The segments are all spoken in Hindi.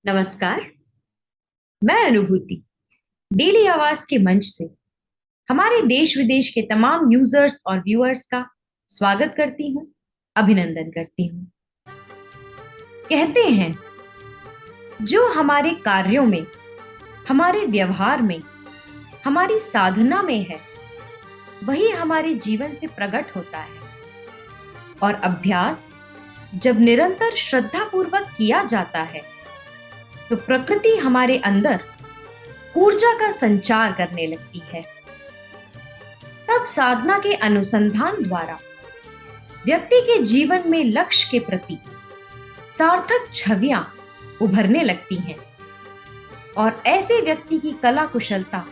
नमस्कार। मैं अनुभूति डेली आवाज के मंच से हमारे देश विदेश के तमाम यूजर्स और व्यूअर्स का स्वागत करती हूँ, अभिनंदन करती हूँ। कहते हैं जो हमारे कार्यों में, हमारे व्यवहार में, हमारी साधना में है, वही हमारे जीवन से प्रकट होता है। और अभ्यास जब निरंतर श्रद्धापूर्वक किया जाता है तो प्रकृति हमारे अंदर ऊर्जा का संचार करने लगती है। तब साधना के अनुसंधान द्वारा व्यक्ति के जीवन में लक्ष्य के प्रति सार्थक छवियां उभरने लगती हैं और ऐसे व्यक्ति की कला कुशलता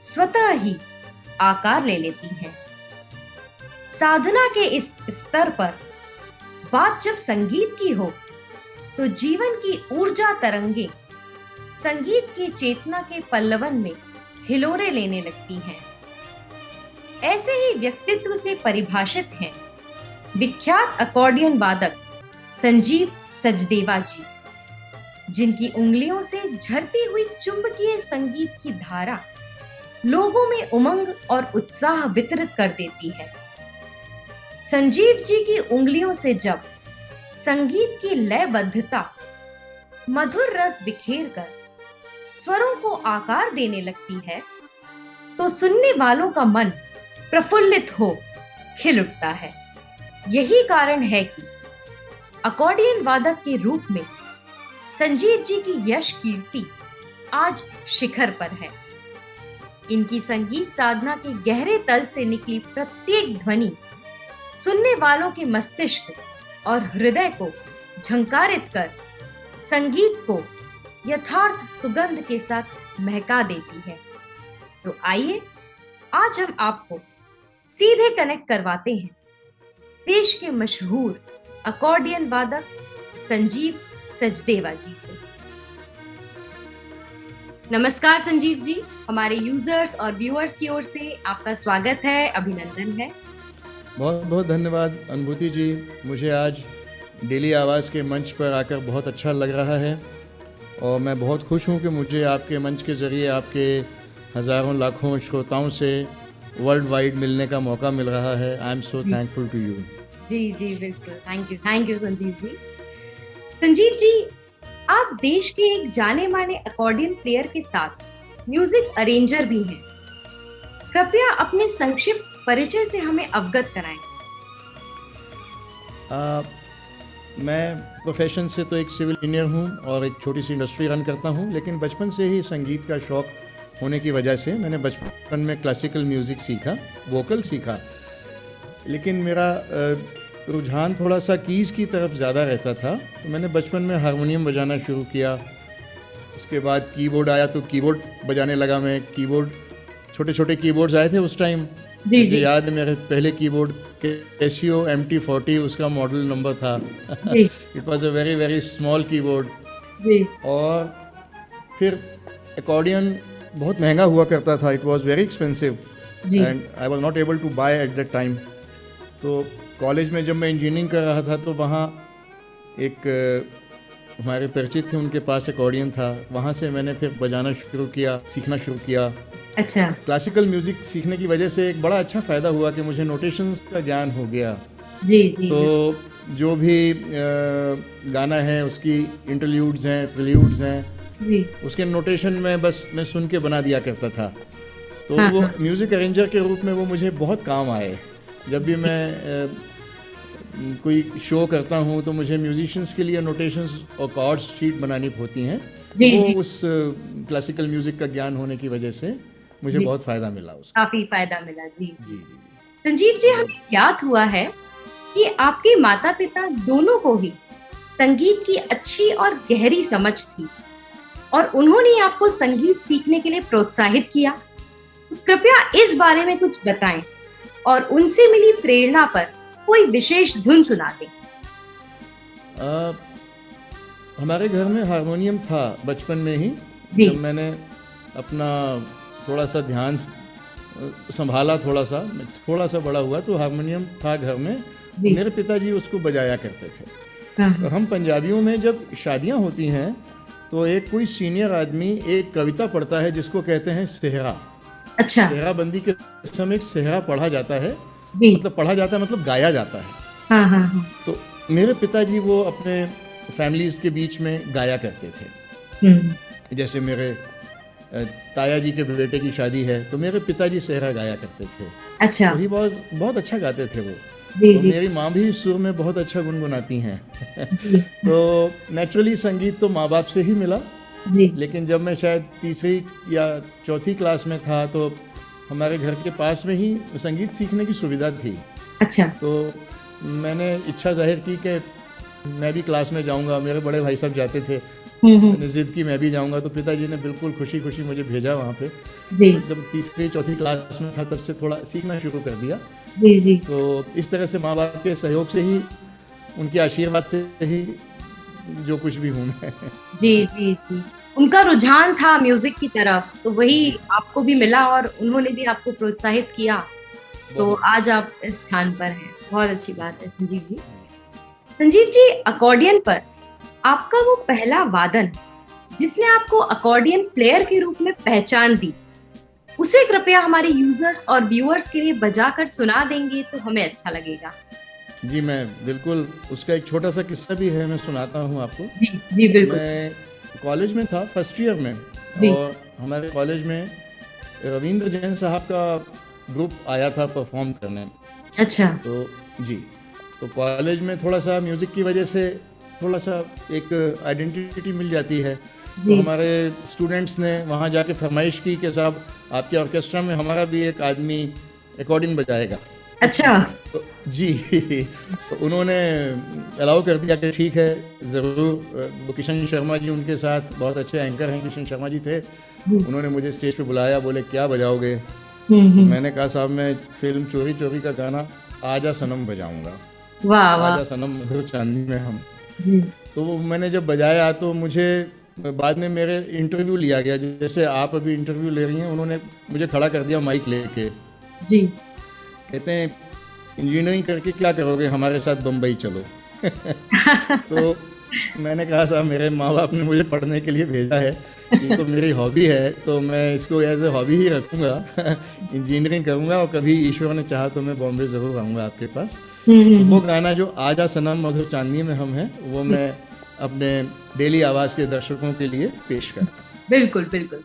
स्वतः ही आकार ले लेती है। साधना के इस स्तर पर बात जब संगीत की हो तो जीवन की ऊर्जा तरंगे संगीत की चेतना के पल्लवन में हिलोरे लेने लगती हैं। ऐसे ही व्यक्तित्व से परिभाषित हैं विख्यात अकॉर्डियन वादक संजीव सचदेवा जी, जिनकी उंगलियों से झरती हुई चुंबकीय संगीत की धारा लोगों में उमंग और उत्साह वितरित कर देती है। संजीव जी की उंगलियों से जब संगीत की लयबद्धता मधुर रस बिखेर कर स्वरों को आकार देने लगती है तो सुनने वालों का मन प्रफुल्लित हो खिल उठता है। यही कारण है कि अकॉर्डियन वादक के रूप में संजीव जी की यश कीर्ति आज शिखर पर है। इनकी संगीत साधना के गहरे तल से निकली प्रत्येक ध्वनि सुनने वालों के मस्तिष्क और हृदय को झंकारित कर संगीत को यथार्थ सुगंध के साथ महका देती है। तो आइए आज हम आपको सीधे कनेक्ट करवाते हैं देश के मशहूर अकॉर्डियन वादक संजीव सचदेवा जी से। नमस्कार संजीव जी, हमारे यूजर्स और व्यूअर्स की ओर से आपका स्वागत है, अभिनंदन है। बहुत बहुत धन्यवाद अनुभूति जी। मुझे आज डेली आवाज़ के मंच पर आकर बहुत अच्छा लग रहा है और मैं बहुत खुश हूँ कि मुझे आपके मंच के ज़रिए आपके हज़ारों लाखों श्रोताओं से वर्ल्ड वाइड मिलने का मौका मिल रहा है। I am so thankful to you. जी जी बिल्कुल, थैंक यू संजीव जी। संजीव जी, आप देश के एक जाने माने अकॉर्डियन प्लेयर के साथ म्यूजिक अरेंजर भी हैं। कृपया अपने संक्षिप्त परिचय से हमें अवगत कराएं। मैं प्रोफेशन से तो एक सिविल इंजीनियर हूँ और एक छोटी सी इंडस्ट्री रन करता हूँ, लेकिन बचपन से ही संगीत का शौक़ होने की वजह से मैंने बचपन में क्लासिकल म्यूज़िक सीखा, वोकल सीखा। लेकिन मेरा रुझान थोड़ा सा कीज़ की तरफ ज़्यादा रहता था, तो मैंने बचपन में हारमोनियम बजाना शुरू किया। उसके बाद कीबोर्ड आया तो कीबोर्ड बजाने लगा मैं। कीबोर्ड, छोटे छोटे कीबोर्ड्स आए थे उस टाइम। मुझे याद है मेरे पहले कीबोर्ड कैसियो MT40 उसका मॉडल नंबर था। It was a very very small keyboard. और फिर अकॉर्डियन बहुत महंगा हुआ करता था, it was very expensive and I was not able to buy at that time. तो कॉलेज में जब मैं इंजीनियरिंग कर रहा था तो वहाँ एक हमारे परिचित थे, उनके पास अकॉर्डियन था। वहाँ से मैंने फिर बजाना शुरू किया, सीखना शुरू किया। अच्छा। क्लासिकल म्यूज़िक सीखने की वजह से एक बड़ा अच्छा फ़ायदा हुआ कि मुझे नोटेशंस का ज्ञान हो गया। जी। तो जो भी गाना है उसकी इंटरल्यूड्स हैं, प्रील्यूड्स हैं, उसके नोटेशन में बस मैं सुन के बना दिया करता था। तो वो म्यूज़िक अरेंजर के रूप में वो मुझे बहुत काम आए। जब भी मैं कोई शो करता हूँ तो मुझे म्यूजिशियंस के लिए नोटेशंस और कॉर्ड्स शीट बनानी होती हैं। वो उस क्लासिकल म्यूज़िक का ज्ञान होने की वजह से मुझे बहुत फ़ायदा मिला, उसका काफ़ी फ़ायदा मिला। जी जी। संजीव जी, हमें ज्ञात हुआ है कि आपके माता पिता दोनों को ही संगीत की अच्छी और गहरी समझ थी और उन्होंने आपको संगीत सीखने के लिए प्रोत्साहित किया। तो कृपया इस बारे में कुछ बताएं और उनसे मिली प्रेरणा पर कोई विशेष धुन सुना दें। हमारे घर में हारमोनियम था बचपन में ही। जब मैंने अपना थोड़ा सा ध्यान संभाला, थोड़ा सा बड़ा हुआ तो हारमोनियम था घर में। मेरे पिताजी उसको बजाया करते थे। और हम पंजाबियों में जब शादियां होती हैं तो एक कोई सीनियर आदमी एक कविता पढ़ता है जिसको कहते हैं सेहरा। अच्छा। सेहराबंदी के समय एक सेहरा पढ़ा जाता है, जी। मतलब पढ़ा जाता है मतलब गाया जाता है। हाँ हाँ हाँ। तो मेरे पिताजी वो अपने फैमिलीज के बीच में गाया करते थे। जैसे मेरे ताया जी के बेटे की शादी है तो मेरे पिताजी सेहरा गाया करते थे। अच्छा। वही बहुत बहुत अच्छा गाते थे वो। जी तो जी मेरी माँ भी सुर में बहुत अच्छा गुनगुनाती हैं। जी तो नेचुरली संगीत तो माँ बाप से ही मिला, जी। लेकिन जब मैं शायद तीसरी या चौथी क्लास में था तो हमारे घर के पास में ही संगीत सीखने की सुविधा थी। अच्छा। तो मैंने इच्छा जाहिर की कि मैं भी क्लास में जाऊंगा। मेरे बड़े भाई साहब जाते थे, मैंने जिद की मैं भी जाऊंगा, तो पिताजी ने बिल्कुल खुशी खुशी मुझे भेजा वहाँ पे। जी जब तीसरी चौथी क्लास में था तब से थोड़ा सीखना शुरू कर दिया। जी जी तो इस तरह से माँ बाप के सहयोग से ही, उनके आशीर्वाद से ही जो कुछ भी हूँ मैं। जी जी जी। उनका रुझान था म्यूजिक की तरफ, तो वही आपको भी मिला और उन्होंने भी आपको प्रोत्साहित किया, तो बहुत। आज आप इस स्थान पर हैं। बहुत अच्छी बात है संजीव जी। संजीव जी, अकॉर्डियन पर आपका वो पहला वादन जिसने आपको अकॉर्डियन प्लेयर के रूप में पहचान दी, उसे कृपया हमारे यूजर्स और व्यूअर्स के लिए बजाकर सुना देंगे तो हमें अच्छा लगेगा। जी मैं बिल्कुल, उसका एक छोटा सा किस्सा भी है, मैं सुनाता हूँ आपको। जी जी बिल्कुल। मैं कॉलेज में था, फर्स्ट ईयर में, जी। और हमारे कॉलेज में रविंद्र जैन साहब का ग्रुप आया था परफॉर्म करने। अच्छा। तो जी, तो कॉलेज में थोड़ा सा म्यूज़िक की वजह से थोड़ा सा एक आइडेंटिटी मिल जाती है। तो जी। हमारे स्टूडेंट्स ने वहाँ जाके फरमाइश की कि साहब आपके ऑर्केस्ट्रा में हमारा भी एक आदमी अकॉर्डियन बजाएगा। अच्छा। तो जी तो उन्होंने अलाउ कर दिया कि ठीक है ज़रूर। वो किशन शर्मा जी उनके साथ बहुत अच्छे एंकर हैं, किशन शर्मा जी थे। उन्होंने मुझे स्टेज पे बुलाया, बोले क्या बजाओगे? तो मैंने कहा साहब मैं फिल्म चोरी चोरी का गाना आजा सनम बजाऊंगा। वाह वाह। आजा सनम मधुर चांदनी में हम। जी तो वो मैंने जब बजाया तो मुझे बाद में मेरे इंटरव्यू लिया गया, जैसे आप अभी इंटरव्यू ले रही हैं, उन्होंने मुझे खड़ा कर दिया माइक लेके। जी। कहते हैं इंजीनियरिंग करके क्या करोगे, हमारे साथ बम्बई चलो। तो मैंने कहा साहब मेरे माँ बाप ने मुझे पढ़ने के लिए भेजा है, ये तो मेरी हॉबी है, तो मैं इसको एज ए हॉबी ही रखूँगा। इंजीनियरिंग करूँगा और कभी ईश्वर ने चाहा तो मैं बॉम्बे ज़रूर आऊँगा आपके पास। तो वो गाना जो आजा सनम मधुर चांदनी में हम हैं, वो मैं अपने डेली आवाज़ के दर्शकों के लिए पेश कर। बिल्कुल बिल्कुल।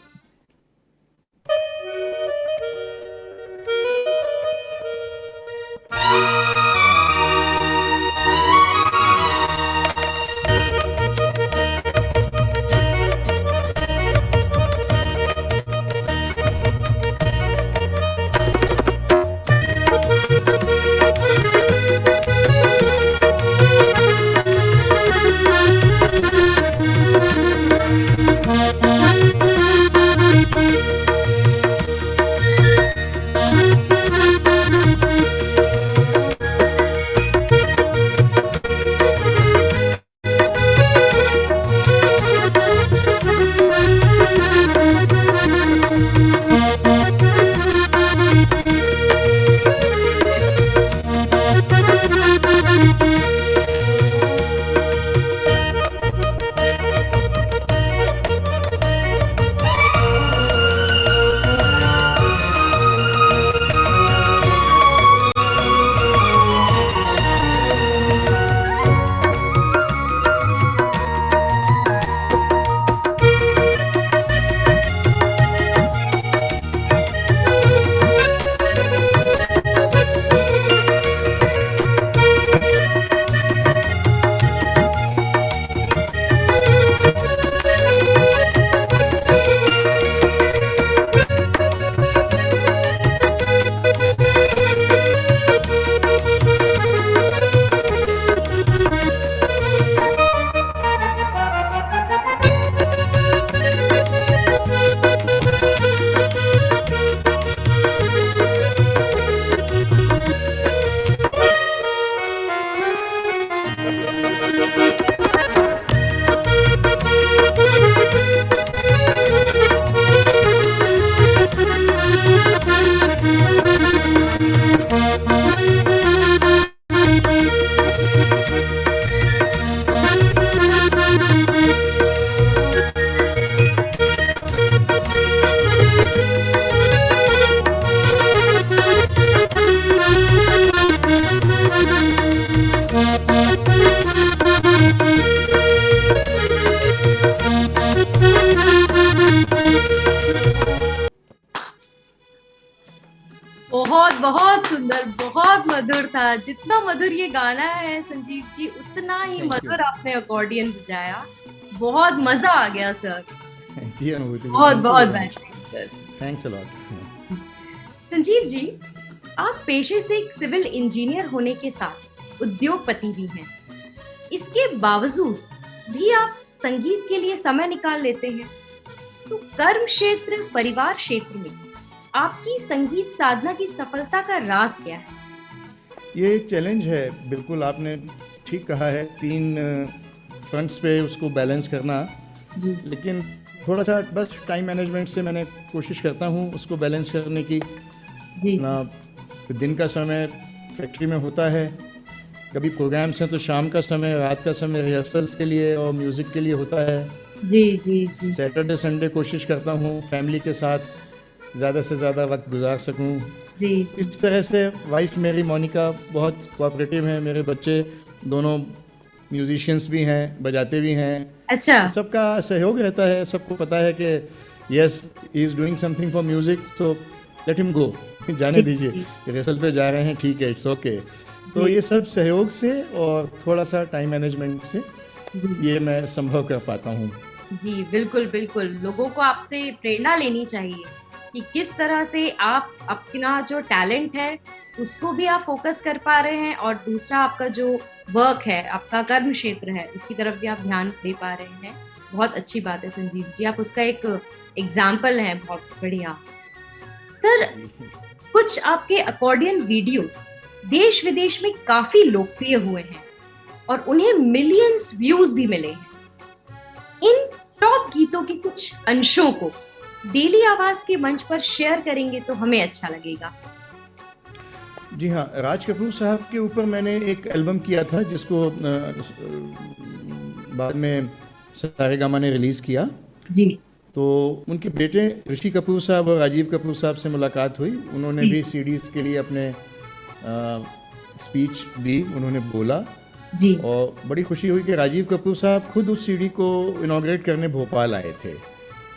सुंदर, बहुत मधुर था। जितना मधुर ये गाना है संजीव जी, उतना ही थैंक यू। मधुर आपने अकॉर्डियन बजाया। बहुत मजा आ गया सर। जी अनुभूति जी, बहुत थैंक यू बहुत वेरी मच। बेहतरीन sir. Thanks a lot. Sanjeev ji, आप पेशे से एक सिविल इंजीनियर होने के साथ उद्योगपति भी हैं। इसके बावजूद भी आप संगीत के लिए समय निकाल लेते हैं। तो कर्म क्षेत्र, परिवार क्षेत्र में आपकी संगीत साधना की सफलता का राज क्या है? ये एक चैलेंज है, बिल्कुल आपने ठीक कहा है। 3 फ्रंट्स पे उसको बैलेंस करना, जी लेकिन थोड़ा सा बस टाइम मैनेजमेंट से मैंने कोशिश करता हूँ उसको बैलेंस करने की। जी ना दिन का समय फैक्ट्री में होता है, कभी प्रोग्राम्स हैं तो शाम का समय, रात का समय रिहर्सल्स के लिए और म्यूज़िक के लिए होता है। जी जी जी सैटरडे संडे कोशिश करता हूँ फैमिली के साथ ज़्यादा से ज़्यादा वक्त गुजार सकूँ। जी इस तरह से वाइफ मेरी मोनिका बहुत कोऑपरेटिव हैं, मेरे बच्चे दोनों म्यूजिशियंस भी हैं, बजाते भी हैं। अच्छा। तो सबका सहयोग रहता है, सबको पता है कि yes he is doing something for music, so let him go, जाने जी दीजिए, जी रिहर्सल पे जा रहे हैं, ठीक है, इट्स ओके। तो जी ये सब सहयोग से और थोड़ा सा टाइम मैनेजमेंट से जी ये मैं संभव कर पाता हूँ। जी, बिल्कुल बिल्कुल। लोगों को आपसे प्रेरणा लेनी चाहिए कि किस तरह से आप अपना जो टैलेंट है उसको भी आप फोकस कर पा रहे हैं, और दूसरा आपका जो वर्क है, आपका कर्म क्षेत्र है, उसकी तरफ भी आप ध्यान दे पा रहे हैं। बहुत अच्छी बात है संजीव जी, आप उसका एक एग्जाम्पल हैं। बहुत बढ़िया सर। कुछ आपके अकॉर्डियन वीडियो देश विदेश में काफी लोकप्रिय हुए हैं और उन्हें मिलियंस व्यूज भी मिले हैं। इन टॉप गीतों के कुछ अंशों को डेली आवाज के मंच पर शेयर करेंगे तो हमें अच्छा लगेगा। जी हाँ, राज कपूर साहब के ऊपर मैंने एक एल्बम किया था जिसको बाद में सारेगामा ने रिलीज़ किया। जी तो उनके बेटे ऋषि कपूर साहब और राजीव कपूर साहब से मुलाकात हुई। उन्होंने जी भी सीडीज़ के लिए अपने स्पीच दी, उन्होंने बोला, जी। और बड़ी खुशी हुई कि राजीव कपूर साहब खुद उस सीडी को इनॉग्रेट करने भोपाल आए थे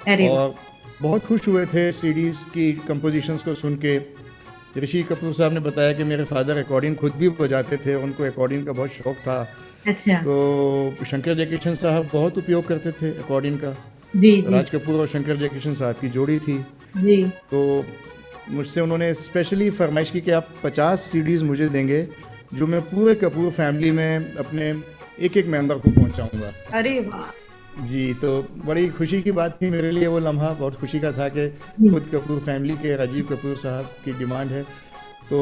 अरे वाह। और बहुत खुश हुए थे सीडीज़ की कंपोजिशंस को सुन के। ऋषि कपूर साहब ने बताया कि मेरे फादर अकॉर्डियन खुद भी बजाते थे, उनको अकॉर्डियन का बहुत शौक था। अच्छा। तो शंकर जयकिशन साहब बहुत उपयोग करते थे अकॉर्डियन का। जी जी राज कपूर और शंकर जयकिशन साहब की जोड़ी थी। जी। तो मुझसे उन्होंने स्पेशली फरमाइश की कि आप 50 सीडीज़ मुझे देंगे जो मैं पूरे कपूर फैमिली में अपने एक एक मेंबर को पहुंचाऊंगा। अरे वाह। जी, तो बड़ी खुशी की बात थी मेरे लिए, वो लम्हा बहुत खुशी का था कि जी खुद कपूर फैमिली के राजीव कपूर साहब की डिमांड है। तो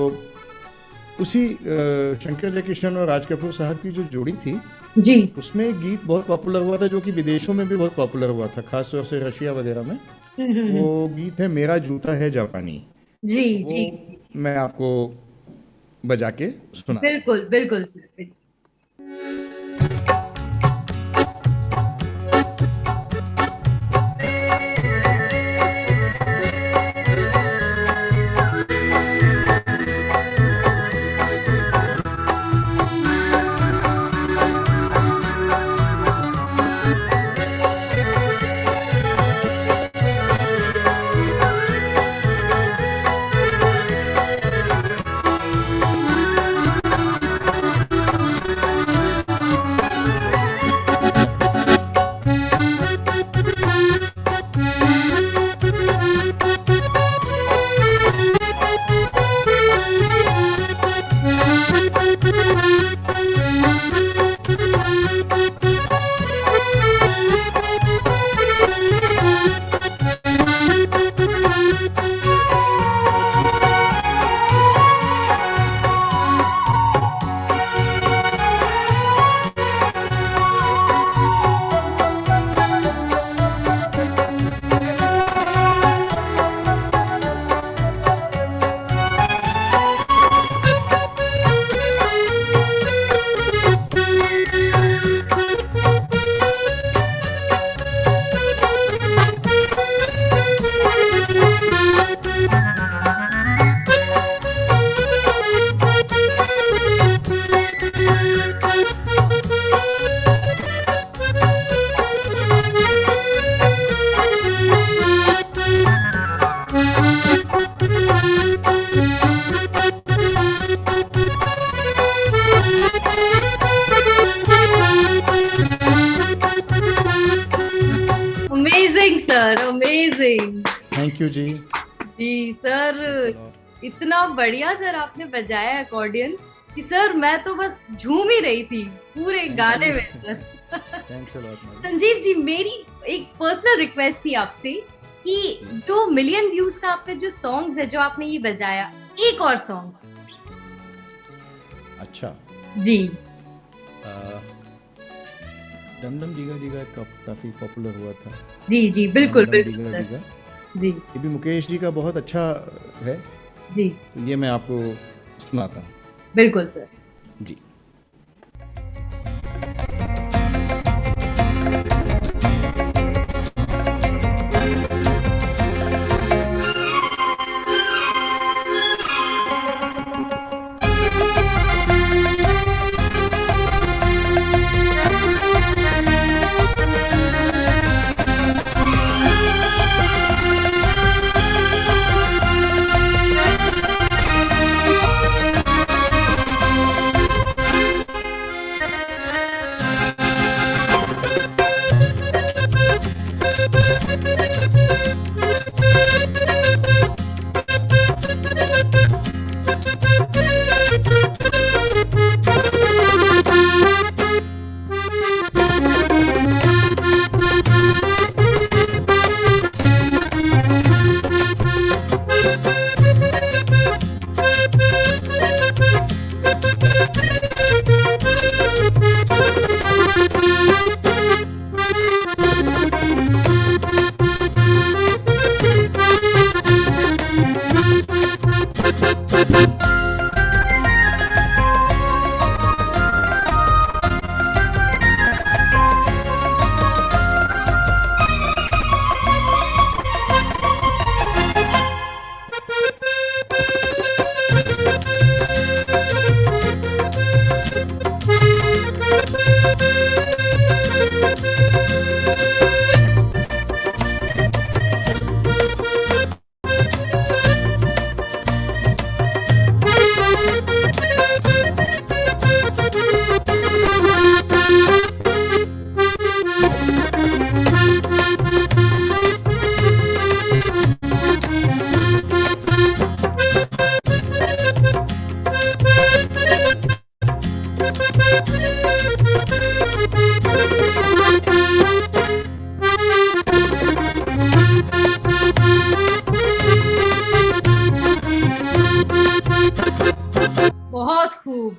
उसी शंकर जयकिशन और राज कपूर साहब की जो जोड़ी थी जी। उसमें एक गीत बहुत पॉपुलर हुआ था जो कि विदेशों में भी बहुत पॉपुलर हुआ था, खास तौर से रशिया वगैरह में। हम्म। वो गीत है मेरा जूता है जापानी। जी वो जी। मैं आपको बजा के सुना। बिल्कुल बिल्कुल सर, बिल्कुल। Amazing sir, amazing. Thank you जी। जी सर, इतना बढ़िया सर आपने बजाया अकॉर्डियन कि सर मैं तो बस झूम ही रही थी पूरे गाने में sir. Thanks a lot madam. Sanjeev ji, मेरी एक पर्सनल रिक्वेस्ट थी आपसे कि जो मिलियन व्यूज का आपका जो सॉन्ग्स है जो आपने ये बजाया, एक और सॉन्ग। अच्छा। जी डम डम डिगा डिगा काफ़ी पॉपुलर हुआ था। जी जी, डम बिल्कुल डम बिल्कुल डिगा सर। डिगा, जी ये भी मुकेश जी का बहुत अच्छा है, जी, तो ये मैं आपको सुनाता हूँ। बिल्कुल सर। जी।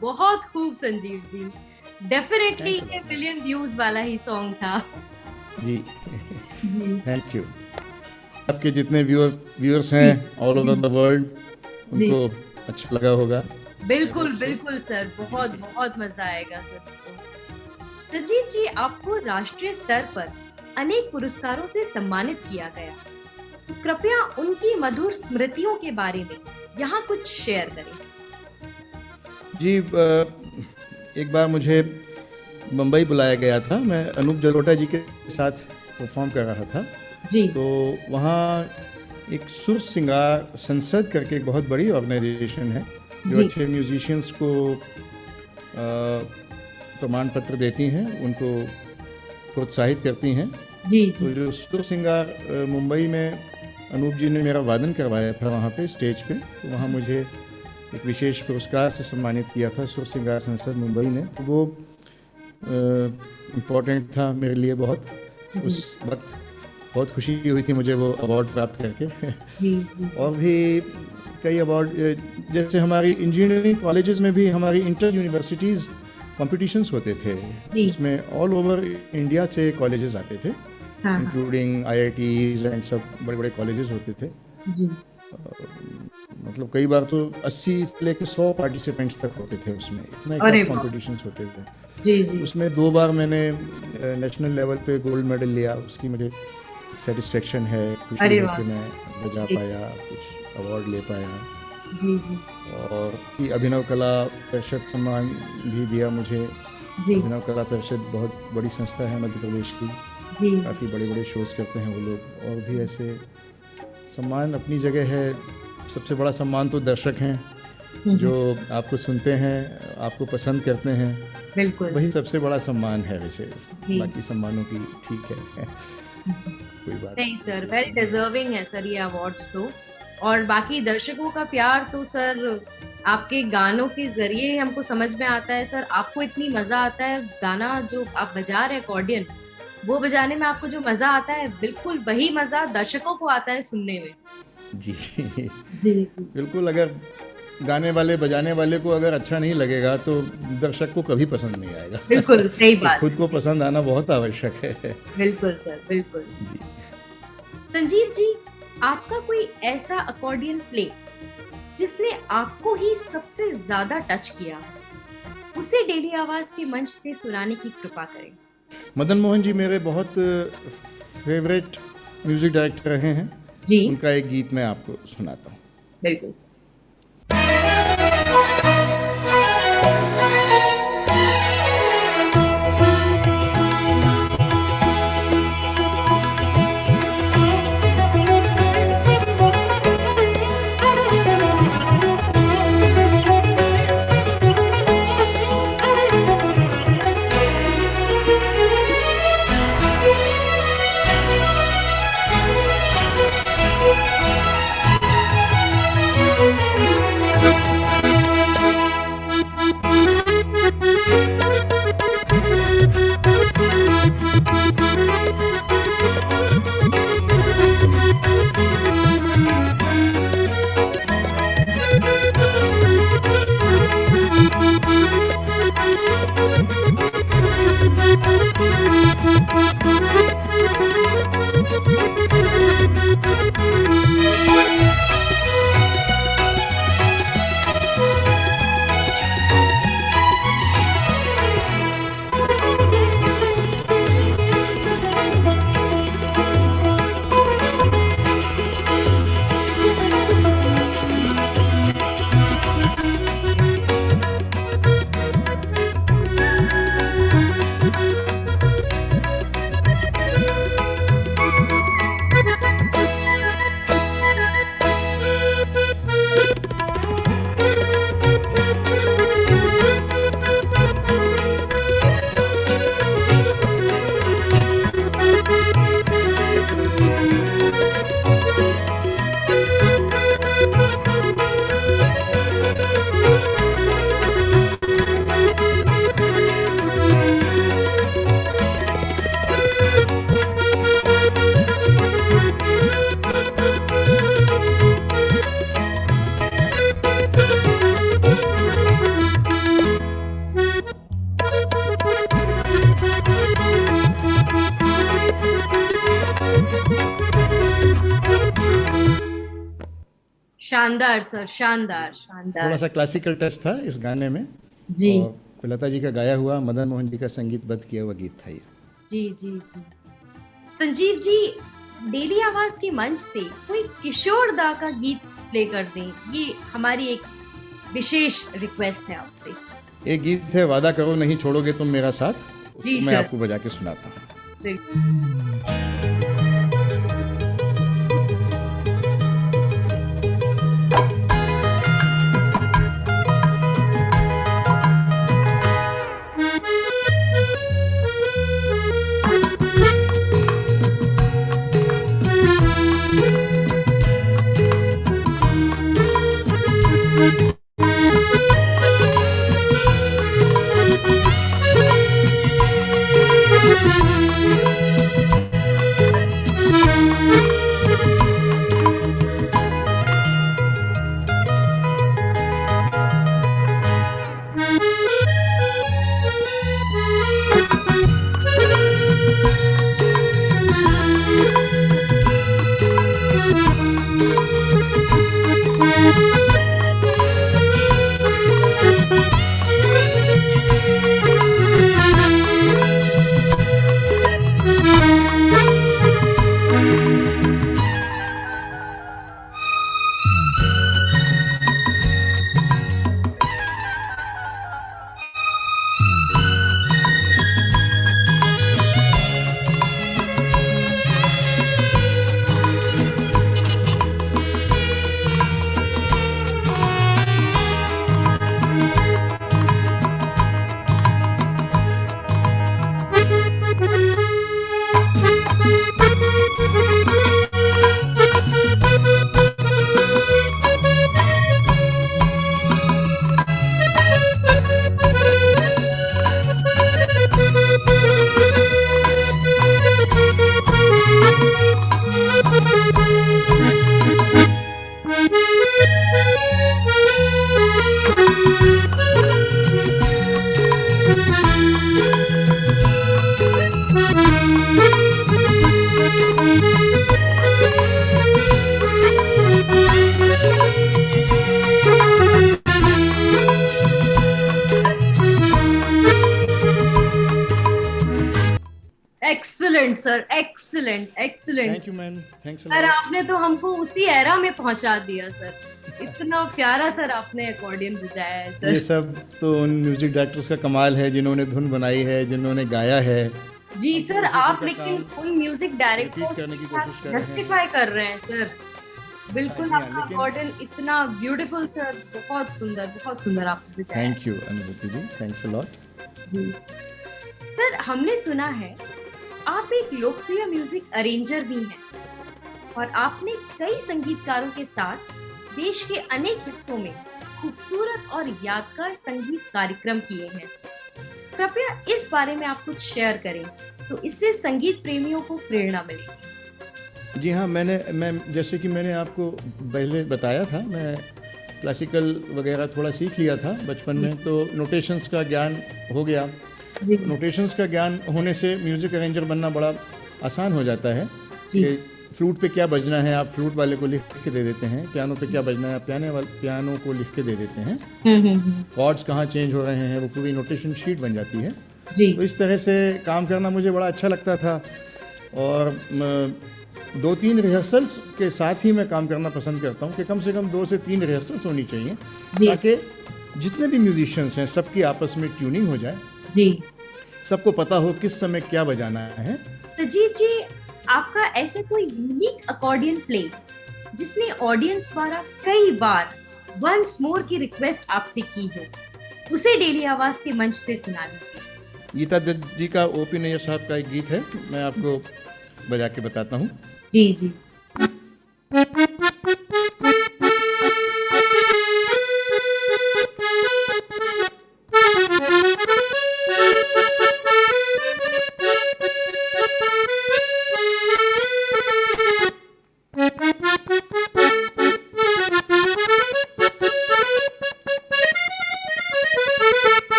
बहुत खूब Sanjeev ji. Definitely thanks a ये लॉट। मिलियन व्यूज वाला ही सॉन्ग था। जी। जी थैंक यू। आपके जितने व्यूअर्स हैं ऑल ओवर द वर्ल्ड, जी, उनको अच्छा लगा होगा। आई बिल्कुल होप सो। बिल्कुल सर, बहुत जी। बहुत मजा आएगा सर को। संजीव जी, आपको राष्ट्रीय स्तर पर अनेक पुरस्कारों से सम्मानित किया गया, तो कृपया उनकी मधुर स्मृतियों के बारे में यहाँ कुछ शेयर करें। जी, एक बार मुझे मुंबई बुलाया गया था, मैं अनूप जलोटा जी के साथ परफॉर्म कर रहा था। जी तो वहाँ एक सुर सिंगार संसद करके एक बहुत बड़ी ऑर्गेनाइजेशन है जो जी अच्छे म्यूजिशियंस को प्रमाण पत्र देती हैं, उनको प्रोत्साहित करती हैं। जी तो जी जो सुर सिंगार मुंबई में अनूप जी ने मेरा वादन करवाया था वहाँ पे स्टेज पे, तो वहाँ मुझे एक विशेष पुरस्कार से सम्मानित किया था सुर सिंगार संसद मुंबई ने। तो वो इम्पोर्टेंट था मेरे लिए बहुत। जी उस वक्त बहुत खुशी हुई थी मुझे वो अवार्ड प्राप्त करके। जी जी और भी कई अवार्ड, जैसे हमारी इंजीनियरिंग कॉलेजेस में भी हमारी इंटर यूनिवर्सिटीज़ कॉम्पिटिशन्स होते थे, जी, उसमें ऑल ओवर इंडिया से कॉलेजेस आते थे, हाँ हाँ, इंक्लूडिंग IITs एंड सब बड़े बड़े कॉलेजेस होते थे। जी मतलब कई बार तो 80 से लेकर 100 पार्टिसिपेंट्स तक होते थे उसमें, इतना अरे टफ वाह, कॉम्पिटिशन्स होते थे। जी जी उसमें 2 बार मैंने नेशनल लेवल पे गोल्ड मेडल लिया, उसकी मुझे सेटिस्फेक्शन है, खुशी अरे है वाह, कि मैं बजा जी पाया, कुछ अवार्ड ले पाया। जी जी और कि अभिनव कला परिषद सम्मान भी दिया मुझे। जी अभिनव कला परिषद बहुत बड़ी संस्था है मध्य प्रदेश की, जी काफ़ी बड़े बड़े शोज़ करते हैं वो लोग। और भी ऐसे सम्मान अपनी जगह है। सबसे बड़ा सम्मान तो दर्शक हैं जो आपको सुनते हैं, आपको पसंद करते हैं, बिल्कुल वही सबसे बड़ा सम्मान है वैसे। जी। बाकी सम्मानों की ठीक है। कोई बात नहीं सर, वेरी डिजर्विंग है सर ये अवार्ड्स तो। और बाकी दर्शकों का प्यार तो सर आपके गानों के जरिए हमको समझ में आता है सर। आपको इतनी मजा आता है गाना जो आप बजा रहे हैं अकॉर्डियन, वो बजाने में आपको जो मजा आता है बिल्कुल वही मजा दर्शकों को आता है सुनने में। जी जी बिल्कुल। अगर गाने वाले बजाने वाले को अगर अच्छा नहीं लगेगा तो दर्शक को कभी पसंद नहीं आएगा। बिल्कुल सही तो बात। खुद को पसंद आना बहुत आवश्यक है। बिल्कुल सर, बिल्कुल जी। संजीव जी, आपका कोई ऐसा अकॉर्डियन प्ले जिसने आपको ही सबसे ज्यादा टच किया, उसे डेली आवाज के मंच से सुनाने की कृपा करें। मदन मोहन जी मेरे बहुत फेवरेट म्यूजिक डायरेक्टर रहे हैं जी उनका एक गीत मैं आपको सुनाता हूँ। बिल्कुल। शानदार सर, शानदार शानदार। थोड़ा सा क्लासिकल टच था इस गाने में जी और लता जी का गाया हुआ, मदन मोहन जी का संगीतबद्ध किया हुआ गीत था ये। जी जी जी। संजीव जी, डेली आवाज के मंच से कोई किशोर दा का गीत प्ले कर दें, ये हमारी एक विशेष रिक्वेस्ट है आपसे। एक गीत है वादा करो नहीं छोड़ोगे तुम मेरा साथ, जी उसको मैं सर। आपको बजा के सुनाता हूँ। बिल्कुल। Excellent sir, excellent excellent. Thank you ma'am, thanks a sir lot. आपने तो हमको उसी एरा में पहुंचा दिया सर। इतना प्यारा सर आपने अकॉर्डियन बजाया है ये सर। सब तो उन म्यूज़िक डायरेक्टर्स का कमाल है जिन्होंने धुन बनाई है, जिन्होंने गाया है। जी हम तो सर, उसी आप का लेकिन काम उन म्यूजिक रिपीट डायरेक्टर्स करने के की साथ कोशिश कर रहे हैं। जस्टिफाई कर रहे हैं सर। हाँ बिल्कुल जी हाँ, आपका लेकिन अकॉर्डियन इतना ब्यूटीफुल सर, बहुत सुंदर आपने बजाया है। Thank you Anubhuti ji, thanks a lot. जी सर, हमने सुना है आप एक लोकप्रिय म्यूजिक अरेंजर भी हैं और आपने कई संगीतकारों के साथ देश के अनेक हिस्सों में खूबसूरत और यादगार संगीत कार्यक्रम किए हैं। कृपया इस बारे में आप कुछ शेयर करें तो इससे संगीत प्रेमियों को प्रेरणा मिलेगी। जी हाँ, मैं जैसे कि मैंने आपको पहले बताया था, मैं क्लासिकल वगैरह थोड़ा सीख लिया था बचपन में, तो नोटेशंस का ज्ञान हो गया। जी नोटेशंस का ज्ञान होने से म्यूज़िक अरेंजर बनना बड़ा आसान हो जाता है जी कि फ्लूट पे क्या बजना है आप फ्लूट वाले को लिख के दे देते हैं, पियानो पे क्या बजना है आप पियानो को लिख के दे देते हैं, कॉर्ड्स कहाँ चेंज हो रहे हैं वो पूरी नोटेशन शीट बन जाती है। जी तो इस तरह से काम करना मुझे बड़ा अच्छा लगता था और 2-3 रिहर्सल्स के साथ ही मैं काम करना पसंद करता हूँ कि कम से कम 2 से 3 रिहर्सल्स होनी चाहिए जी ताकि जितने भी म्यूजिशियंस हैं सबकी आपस में ट्यूनिंग हो जाए, जी। सबको पता हो किस समय क्या बजाना है। सजीव जी, आपका ऐसा कोई यूनिक अकॉर्डियन प्ले जिसने ऑडियंस द्वारा कई बार वंस मोर की रिक्वेस्ट आपसे की हो, उसे डेली आवाज के मंच से सुना दीजिए। गीता दत्त जी का ओपी नैयर साहब का एक गीत है, मैं आपको बजा के बताता हूँ। जी जी।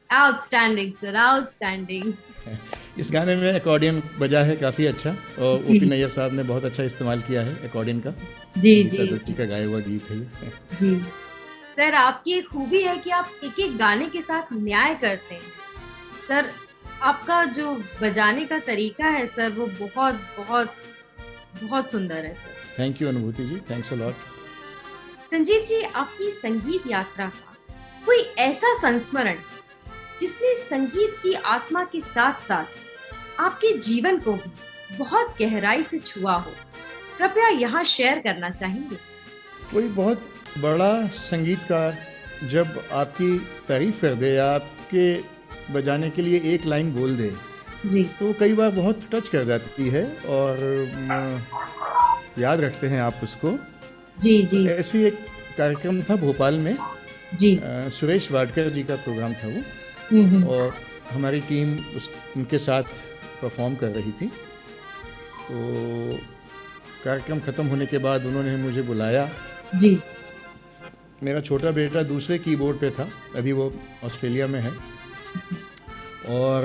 Outstanding sir, outstanding. इस गाने में अकॉर्डियन बजा है काफ़ी अच्छा और जी। ओपी नैयर साहब ने बहुत अच्छा इस्तेमाल किया है अकॉर्डियन का। जी गीता जी दत्त जी का गाया हुआ गीत है ये। जी। सर आपकी एक खूबी है कि आप एक एक गाने के साथ न्याय करते हैं। सर आपका जो बजाने का तरीका है सर, वो बहुत बहुत बहुत सुंदर है sir. Thank you Anubhuti ji, thanks a lot. Sanjeev जी, आपकी संगीत यात्रा का कोई ऐसा संस्मरण जिसने संगीत की आत्मा के साथ साथ आपके जीवन को भी बहुत गहराई से छुआ हो, कृपया यहाँ शेयर करना चाहेंगे। कोई बहुत बड़ा संगीतकार जब आपकी तारीफ कर दे या आपके बजाने के लिए एक लाइन बोल दे जी तो कई बार बहुत टच कर जाती है और याद रखते हैं आप उसको। जी जी ऐसे ही एक कार्यक्रम था भोपाल में, जी। सुरेश वाडकर जी का प्रोग्राम था वो, और हमारी टीम उनके साथ परफॉर्म कर रही थी। तो कार्यक्रम ख़त्म होने के बाद उन्होंने मुझे बुलाया। जी मेरा छोटा बेटा दूसरे कीबोर्ड पे था, अभी वो ऑस्ट्रेलिया में है, और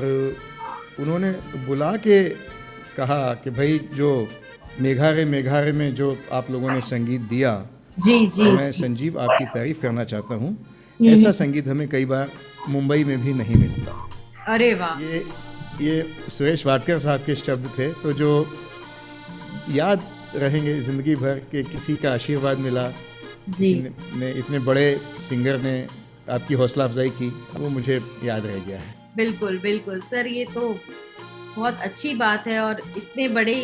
उन्होंने बुला के कहा कि भाई जो मेघारे मेघारे में जो आप लोगों ने संगीत दिया, जी जी। मैं संजीव आपकी तारीफ़ करना चाहता हूँ। ऐसा संगीत हमें कई बार मुंबई में भी नहीं मिलता। अरे वाह। ये सुरेश वाडकर साहब के शब्द थे, तो जो याद रहेंगे ज़िंदगी भर के किसी का आशीर्वाद मिला, जी किसी ने इतने बड़े सिंगर ने आपकी हौसला अफजाई की, वो मुझे याद रह गया है। बिल्कुल बिल्कुल सर, ये तो बहुत अच्छी बात है। और इतने बड़े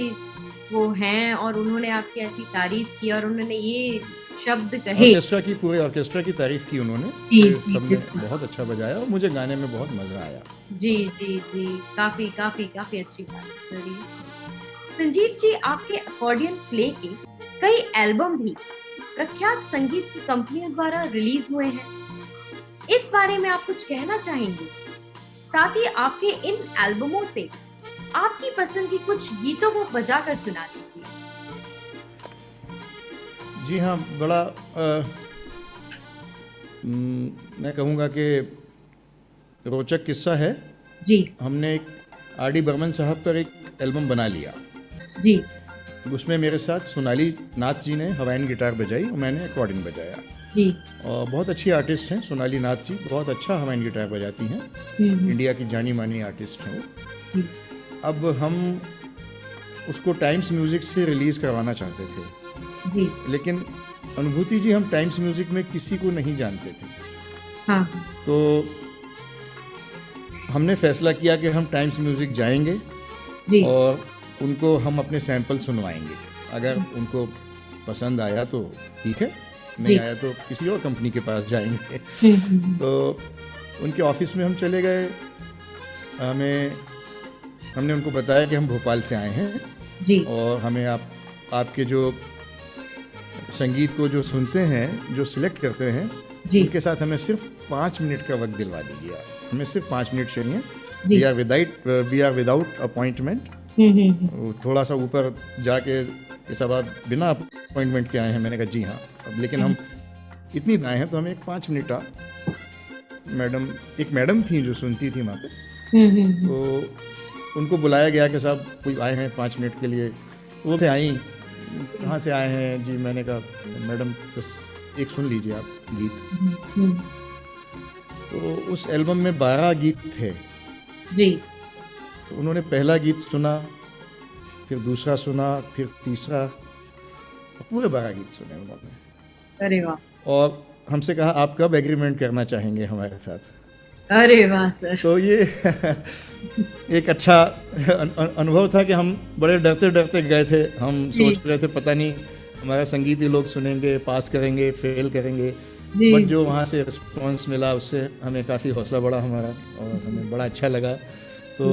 वो हैं और उन्होंने आपकी ऐसी तारीफ की और उन्होंने ये शब्द कहे। ऑर्केस्ट्रा की, पूरे ऑर्केस्ट्रा की तारीफ की उन्होंने, जी, कि जी, सबने बिल्कुल। बहुत अच्छा बजाया और मुझे गाने में बहुत मजा आया। जी, जी, जी। काफ़ी, काफ़ी, काफ़ी अच्छी बात करी। संजीव जी, आपके अकॉर्डियन प्ले के कई एल्बम भी प्रख्यात संगीत की कंपनियों द्वारा रिलीज हुए हैं। इस बारे में आप कुछ कहना चाहेंगे? साथ ही आपके इन एल्बमों से आपकी पसंद के कुछ गीतों को बजाकर सुना दीजिए। जी हाँ, बड़ा मैं कहूँगा कि रोचक किस्सा है। जी, हमने एक आर.डी. बर्मन साहब पर एक एल्बम बना लिया। जी, उसमें मेरे साथ सोनाली नाथ जी ने हवाइन गिटार बजाई और मैंने अकॉर्डियन बजाया। जी। और बहुत अच्छी आर्टिस्ट हैं सोनाली नाथ जी, बहुत अच्छा हवाइन गिटार बजाती हैं। हुँ। इंडिया की जानी मानी आर्टिस्ट हैं वो। जी, अब हम उसको टाइम्स म्यूज़िक से रिलीज़ करवाना चाहते थे, जी। लेकिन अनुभूति जी, हम टाइम्स म्यूज़िक में किसी को नहीं जानते थे। हाँ, तो हमने फैसला किया कि हम टाइम्स म्यूज़िक जाएंगे जी। और उनको हम अपने सैंपल सुनवाएंगे। अगर उनको पसंद आया तो ठीक है, नहीं जी। आया तो किसी और कंपनी के पास जाएंगे। हुँ। तो उनके ऑफिस में हम चले गए। हमने उनको बताया कि हम भोपाल से आए हैं जी, और हमें आपके जो संगीत को जो सुनते हैं, जो सिलेक्ट करते हैं, जी। उनके साथ हमें सिर्फ 5 मिनट का वक्त दिलवा दीजिए। हमें सिर्फ 5 मिनट चाहिए। जी। We are without appointment. थोड़ा सा ऊपर जाके ये सब आप बिना अपॉइंटमेंट के आए हैं? मैंने कहा जी हाँ। अब लेकिन हम इतनी आए हैं तो हमें एक 5 मिनट का, एक मैडम थी जो सुनती थी वहाँ पे, तो उनको बुलाया गया कि साहब कोई आए हैं 5 मिनट के लिए। वो थे आई, कहाँ से आए हैं जी? मैंने कहा मैडम बस एक सुन लीजिए आप गीत। तो उस एल्बम में 12 गीत थे। जी। तो उन्होंने पहला गीत सुना, फिर दूसरा सुना, फिर तीसरा, पूरे 12 गीत सुने उन्होंने। अरे वाह! और हमसे कहा आप कब एग्रीमेंट करना चाहेंगे हमारे साथ? अरे वाह सर! तो ये एक अच्छा अनुभव था कि हम बड़े डरते डरते गए थे। हम सोच रहे थे पता नहीं हमारा संगीत ही लोग सुनेंगे, पास करेंगे, फेल करेंगे। बट जो वहाँ से रिस्पॉन्स मिला उससे हमें काफ़ी हौसला बढ़ा हमारा और हमें बड़ा अच्छा लगा। तो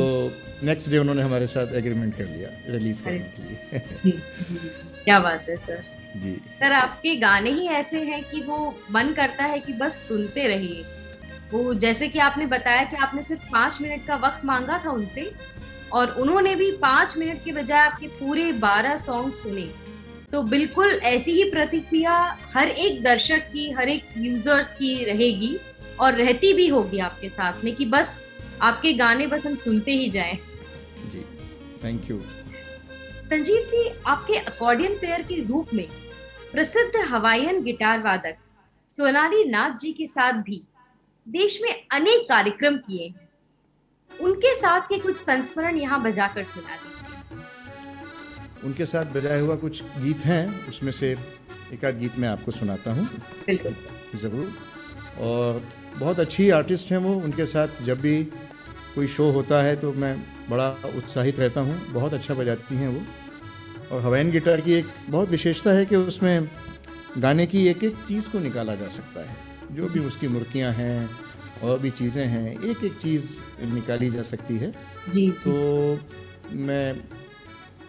नेक्स्ट डे उन्होंने हमारे साथ एग्रीमेंट कर लिया रिलीज़ करने के लिए। जी, जी। क्या बात है सर! जी सर, आपके गाने ही ऐसे हैं कि वो मन करता है कि बस सुनते रहिए। वो जैसे कि आपने बताया कि आपने सिर्फ 5 मिनट का वक़्त माँगा था उनसे और उन्होंने भी 5 मिनट के बजाय आपके पूरे 12 सॉन्ग सुने। तो बिल्कुल ऐसी ही प्रतिक्रिया हर एक दर्शक की, हर एक यूज़र्स की रहेगी और रहती भी होगी आपके साथ में कि बस आपके गाने बस हम सुनते ही जाएँ। जी, थैंक यू। संजीव जी, आपके अकॉर्डियन प्लेयर के रूप में प्रसिद्ध हवाईयन गिटार वादक सोनाली नाथ जी के साथ भी देश में अनेक कार्यक्रम किए हैं। उनके साथ के कुछ संस्मरण यहाँ बजाकर सुना दीजिए। उनके साथ बजाया हुआ कुछ गीत हैं, उसमें से एक आध गीत मैं आपको सुनाता हूँ। बिल्कुल। ज़रूर। और बहुत अच्छी आर्टिस्ट हैं वो। उनके साथ जब भी कोई शो होता है तो मैं बड़ा उत्साहित रहता हूँ। बहुत अच्छा बजाती हैं वो। और हवाईयन गिटार की एक बहुत विशेषता है कि उसमें गाने की एक एक चीज़ को निकाला जा सकता है। जो भी उसकी मुर्कियाँ हैं और भी चीज़ें हैं, एक एक चीज़ निकाली जा सकती है। जी, तो मैं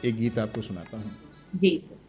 एक गीत आपको सुनाता हूँ। जी सर।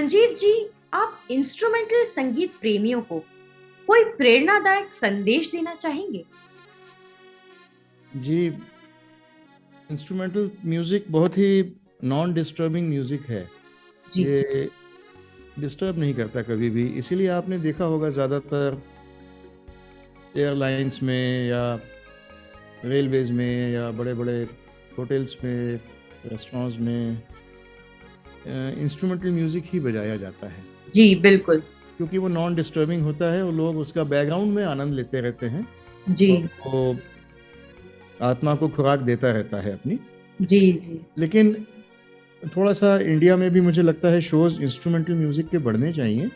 संजीव जी, आप इंस्ट्रूमेंटल संगीत प्रेमियों को कोई प्रेरणादायक संदेश देना चाहेंगे? जी, इंस्ट्रूमेंटल म्यूज़िक बहुत ही नॉन डिस्टर्बिंग म्यूज़िक है। जी ये डिस्टर्ब नहीं करता कभी भी, इसीलिए आपने देखा होगा ज़्यादातर एयरलाइंस में या रेलवेज़ में या बड़े-बड़े होटल्स में, रेस्टोरेंट्स में इंस्ट्रूमेंटल म्यूज़िक ही बजाया जाता है, जी बिल्कुल। क्योंकि वो नॉन डिस्टर्बिंग होता है और लोग उसका बैकग्राउंड में आनंद लेते रहते हैं जी और वो आत्मा को खुराक देता रहता है अपनी। जी जी लेकिन थोड़ा-सा इंडिया में भी मुझे लगता है शोज़ इंस्ट्रूमेंटल म्यूज़िक के बढ़ने चाहिए।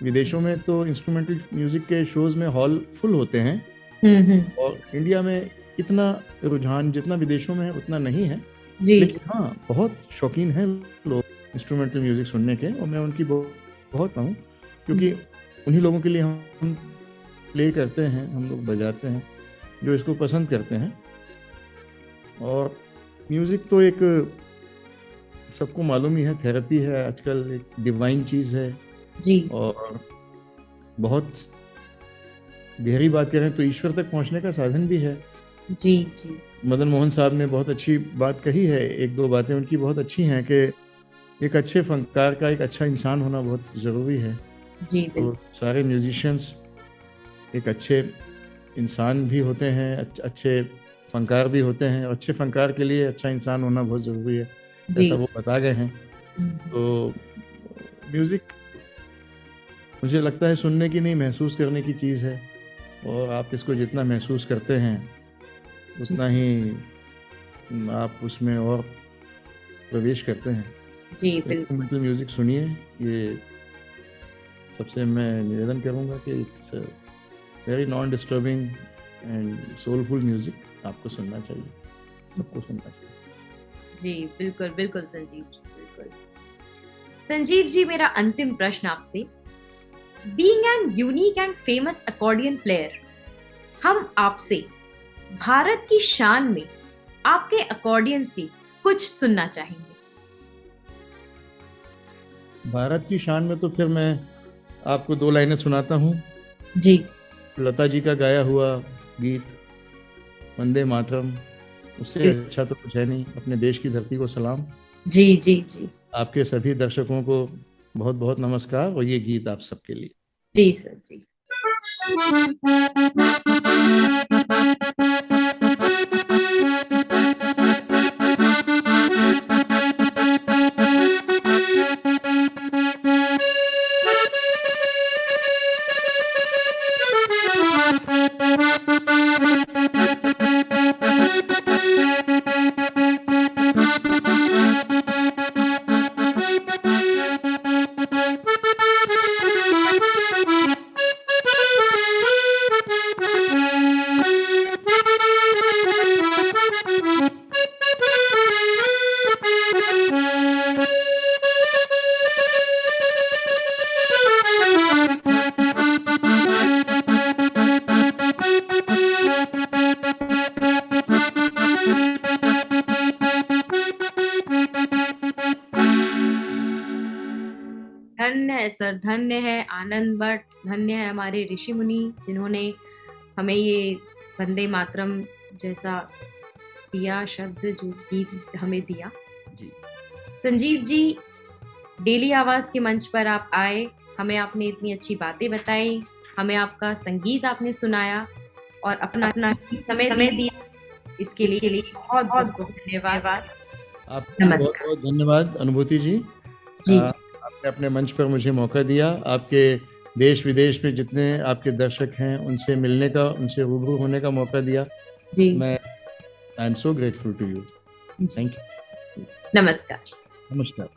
विदेशों में तो इंस्ट्रूमेंटल म्यूज़िक के शोज़ में हॉल फुल होते हैं हम्म। और इंडिया में इतना रुझान जितना विदेशों में है उतना नहीं है। जी लेकिन हाँ, बहुत शौकीन हैं लोग इंस्ट्रूमेंटल म्यूज़िक सुनने के और मैं उनकी बहुत हूँ, क्योंकि उन्हीं लोगों के लिए हम प्ले करते हैं, हम लोग बजाते हैं, जो इसको पसंद करते हैं। और म्यूज़िक तो एक सबको मालूम ही है, थेरेपी है आजकल, एक डिवाइन चीज़ है जी और बहुत गहरी बात करें तो ईश्वर तक पहुंचने का साधन भी है। जी जी मदन मोहन साहब ने बहुत अच्छी बात कही है, एक दो बातें उनकी बहुत अच्छी हैं कि एक अच्छे फनकार का एक अच्छा इंसान होना बहुत ज़रूरी है। जी तो बिल्कुल। सारे म्यूजिशियंस एक अच्छे इंसान भी होते हैं, अच्छे फनकार भी होते हैं और अच्छे फनकार के लिए अच्छा इंसान होना बहुत ज़रूरी है, जी ऐसा वो बता गए हैं। तो म्यूज़िक मुझे लगता है सुनने की नहीं, महसूस करने की चीज़ है और आप इसको जितना महसूस करते हैं उतना ही आप उसमें और प्रवेश करते हैं। जी बिल्कुल। इंस्ट्रूमेंटल म्यूज़िक सुनिए, ये सबसे मैं निवेदन करूँगा कि it's very non disturbing and soulful music आपको सुनना चाहिए, सबको सुनना चाहिए। जी बिल्कुल बिल्कुल संजीव जी, बिल्कुल। संजीव जी, मेरा अंतिम प्रश्न आपसे, being an unique and famous accordion player, हम आपसे भारत की शान में आपके अकॉर्डियन से कुछ सुनना चाहेंगे। भारत की शान में तो फिर मैं आपको 2 लाइनें सुनाता हूँ। जी लता जी का गाया हुआ गीत वंदे मातरम, उससे अच्छा तो कुछ है नहीं। अपने देश की धरती को सलाम। जी जी जी आपके सभी दर्शकों को बहुत-बहुत नमस्कार और ये गीत आप सबके लिए। जी सर जी। धन्य है सर, धन्य है आनंद भट्ट, धन्य है हमारे ऋषि मुनि जिन्होंने हमें ये वंदे मातरम जैसा दिया शब्द, जो गीत हमें दिया। जी। संजीव जी, डेली आवाज के मंच पर आप आए, हमें आपने इतनी अच्छी बातें बताई, हमें आपका संगीत आपने सुनाया और अपना अपना समय दिया, इसके लिए बहुत बहुत धन्यवाद। आपको भी नमस्कार। बहुत-बहुत धन्यवाद अनुभूति जी। जी आपने अपने मंच पर मुझे मौका दिया। आपके देश-विदेश में जितने आपके दर्शक हैं, उनसे मिलने का, उनसे रूबरू होने का मौका दिया। जी मैं I am so grateful to you. जी। Thank you. नमस्कार। नमस्कार।